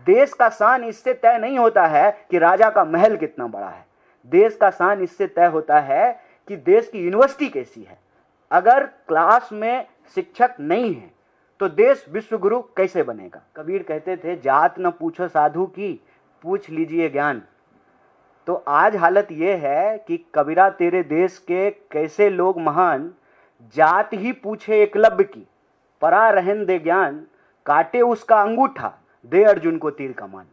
देश का शान इससे तय नहीं होता है कि राजा का महल कितना बड़ा है। देश का शान इससे तय होता है कि देश की यूनिवर्सिटी कैसी है। अगर क्लास में शिक्षक नहीं है तो देश विश्वगुरु कैसे बनेगा। कबीर कहते थे, जात न पूछो साधु की, पूछ लीजिए ज्ञान। तो आज हालत यह है कि कबीरा तेरे देश के कैसे लोग महान, जात ही पूछे एकलव्य की, परा रहन दे ज्ञान, काटे उसका अंगूठा, दे अर्जुन को तीर कमान।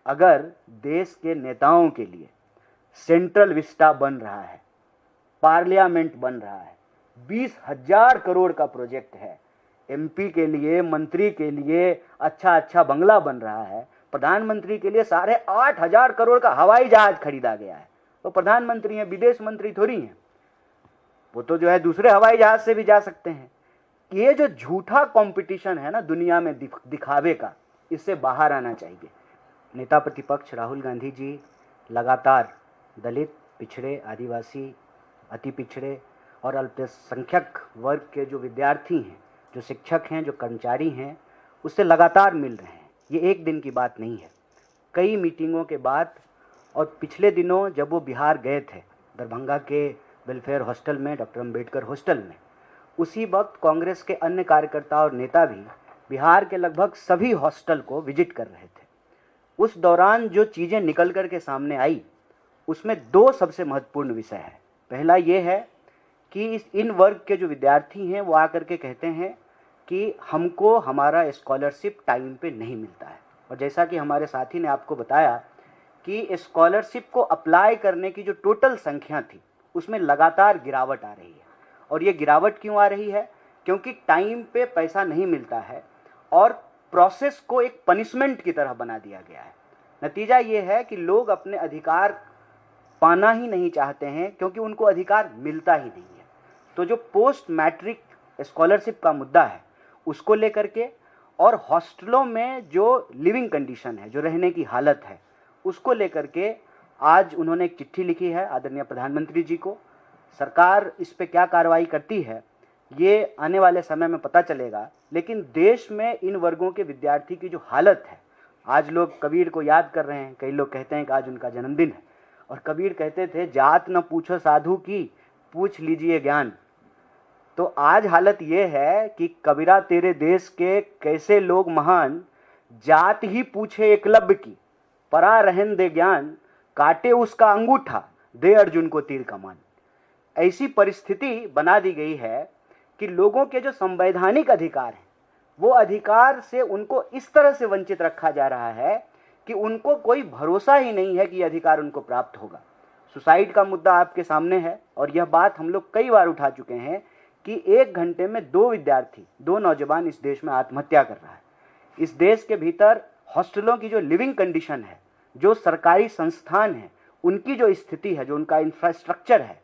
अगर देश के नेताओं के लिए सेंट्रल विस्टा बन रहा है, पार्लियामेंट बन रहा है, 20,000 करोड़ का प्रोजेक्ट है, एमपी के लिए, मंत्री के लिए अच्छा बंगला बन रहा है, प्रधानमंत्री के लिए 8,500 करोड़ का हवाई जहाज खरीदा गया है। तो प्रधानमंत्री हैं, विदेश मंत्री थोड़ी हैं, वो तो जो है दूसरे हवाई जहाज से भी जा सकते हैं। ये जो झूठा कंपटीशन है ना दुनिया में दिखावे का, इससे बाहर आना चाहिए। नेता प्रतिपक्ष राहुल गांधी जी लगातार दलित, पिछड़े, आदिवासी, अति पिछड़े और अल्पसंख्यक वर्ग के जो विद्यार्थी हैं, जो शिक्षक हैं, जो कर्मचारी हैं, उससे लगातार मिल रहे हैं। ये एक दिन की बात नहीं है, कई मीटिंगों के बाद। और पिछले दिनों जब वो बिहार गए थे, दरभंगा के वेलफेयर हॉस्टल में, डॉक्टर अम्बेडकर हॉस्टल में, उसी वक्त कांग्रेस के अन्य कार्यकर्ता और नेता भी बिहार के लगभग सभी हॉस्टल को विजिट कर रहे थे। उस दौरान जो चीज़ें निकल कर के सामने आई, उसमें 2 सबसे महत्वपूर्ण विषय है। पहला ये है कि इन वर्ग के जो विद्यार्थी हैं वो आकर के कहते हैं कि हमको हमारा स्कॉलरशिप टाइम पे नहीं मिलता है। और जैसा कि हमारे साथी ने आपको बताया कि स्कॉलरशिप को अप्लाई करने की जो टोटल संख्या थी, उसमें लगातार गिरावट आ रही है। और ये गिरावट क्यों आ रही है? क्योंकि टाइम पे पैसा नहीं मिलता है और प्रोसेस को एक पनिशमेंट की तरह बना दिया गया है। नतीजा ये है कि लोग अपने अधिकार पाना ही नहीं चाहते हैं, क्योंकि उनको अधिकार मिलता ही नहीं है। तो जो पोस्ट मैट्रिक स्कॉलरशिप का मुद्दा है, उसको लेकर के, और हॉस्टलों में जो लिविंग कंडीशन है, जो रहने की हालत है, उसको लेकर के आज उन्होंने एक चिट्ठी लिखी है आदरणीय प्रधानमंत्री जी को। सरकार इस पे क्या कार्रवाई करती है ये आने वाले समय में पता चलेगा। लेकिन देश में इन वर्गों के विद्यार्थी की जो हालत है, आज लोग कबीर को याद कर रहे हैं, कई लोग कहते हैं कि आज उनका जन्मदिन है। और कबीर कहते थे, जात न पूछो साधु की, पूछ लीजिए ज्ञान। तो आज हालत ये है कि कबीरा तेरे देश के कैसे लोग महान, जात ही पूछे एकलव्य की, परा रहन दे ज्ञान, काटे उसका अंगूठा, दे अर्जुन को तीर कमान। ऐसी परिस्थिति बना दी गई है कि लोगों के जो संवैधानिक अधिकार हैं, वो अधिकार से उनको इस तरह से वंचित रखा जा रहा है कि उनको कोई भरोसा ही नहीं है कि यह अधिकार उनको प्राप्त होगा। सुसाइड का मुद्दा आपके सामने है, और यह बात हम लोग कई बार उठा चुके हैं कि 1 घंटे में 2 विद्यार्थी, 2 नौजवान इस देश में आत्महत्या कर रहा है। इस देश के भीतर हॉस्टलों की जो लिविंग कंडीशन है, जो सरकारी संस्थान है, उनकी जो स्थिति है, जो उनका इंफ्रास्ट्रक्चर है,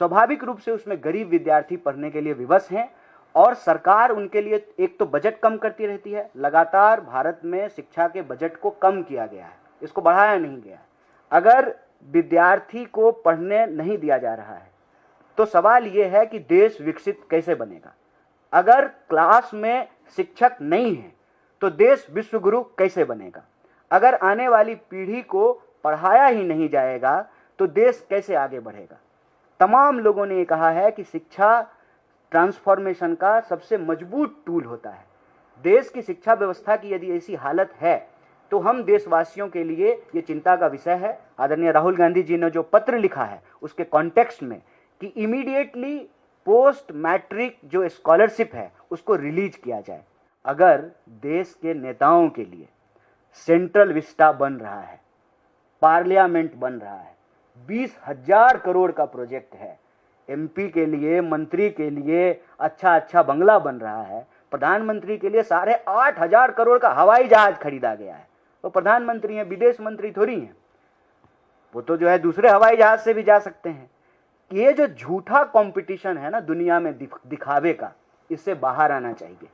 स्वाभाविक रूप से उसमें गरीब विद्यार्थी पढ़ने के लिए विवश हैं। और सरकार उनके लिए एक तो बजट कम करती रहती है, लगातार भारत में शिक्षा के बजट को कम किया गया है, इसको बढ़ाया नहीं गया है। अगर विद्यार्थी को पढ़ने नहीं दिया जा रहा है तो सवाल ये है कि देश विकसित कैसे बनेगा। अगर क्लास में शिक्षक नहीं है तो देश विश्वगुरु कैसे बनेगा। अगर आने वाली पीढ़ी को पढ़ाया ही नहीं जाएगा तो देश कैसे आगे बढ़ेगा। तमाम लोगों ने ये कहा है कि शिक्षा ट्रांसफॉर्मेशन का सबसे मजबूत टूल होता है। देश की शिक्षा व्यवस्था की यदि ऐसी हालत है तो हम देशवासियों के लिए ये चिंता का विषय है। आदरणीय राहुल गांधी जी ने जो पत्र लिखा है उसके कॉन्टेक्स्ट में कि इमीडिएटली पोस्ट मैट्रिक जो स्कॉलरशिप है उसको रिलीज किया जाए। अगर देश के नेताओं के लिए सेंट्रल विस्टा बन रहा है, पार्लियामेंट बन रहा है, 20,000 करोड़ का प्रोजेक्ट है, एमपी के लिए, मंत्री के लिए अच्छा बंगला बन रहा है, प्रधानमंत्री के लिए 8,500 करोड़ का हवाई जहाज खरीदा गया है। तो प्रधानमंत्री हैं, विदेश मंत्री थोड़ी हैं, वो तो जो है दूसरे हवाई जहाज से भी जा सकते हैं। ये जो झूठा कंपटीशन है ना दुनिया में दिखावे का, इससे बाहर आना चाहिए।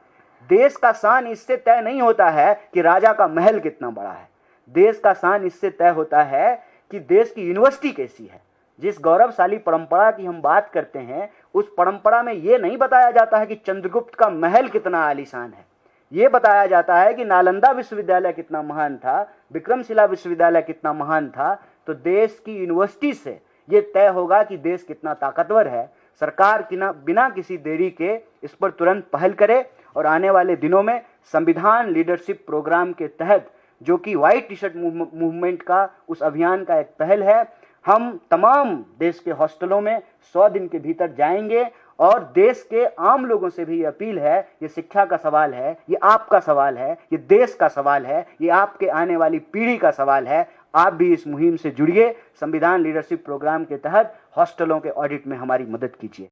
देश का शान इससे तय नहीं होता है कि राजा का महल कितना बड़ा है। देश का शान इससे तय होता है कि देश की यूनिवर्सिटी कैसी है। जिस गौरवशाली परंपरा की हम बात करते हैं, उस परंपरा में यह नहीं बताया जाता है कि चंद्रगुप्त का महल कितना आलीशान है। ये बताया जाता है कि नालंदा विश्वविद्यालय कितना महान था, विक्रमशिला विश्वविद्यालय कितना महान था, तो देश की यूनिवर्सिटी से ये तय होगा कि देश कितना ताकतवर है। सरकार बिना किसी देरी के इस पर तुरंत पहल करे और आने वाले दिनों में संविधान लीडरशिप प्रोग्राम के तहत, जो कि व्हाइट टी शर्ट मूवमेंट का उस अभियान का एक पहल है, हम तमाम देश के हॉस्टलों में 100 दिन के भीतर जाएंगे और देश के आम लोगों से भी अपील है, ये शिक्षा का सवाल है, ये आपका सवाल है, ये देश का सवाल है, ये आपके आने वाली पीढ़ी का सवाल है। आप भी इस मुहिम से जुड़िए, संविधान लीडरशिप प्रोग्राम के तहत हॉस्टलों के ऑडिट में हमारी मदद कीजिए।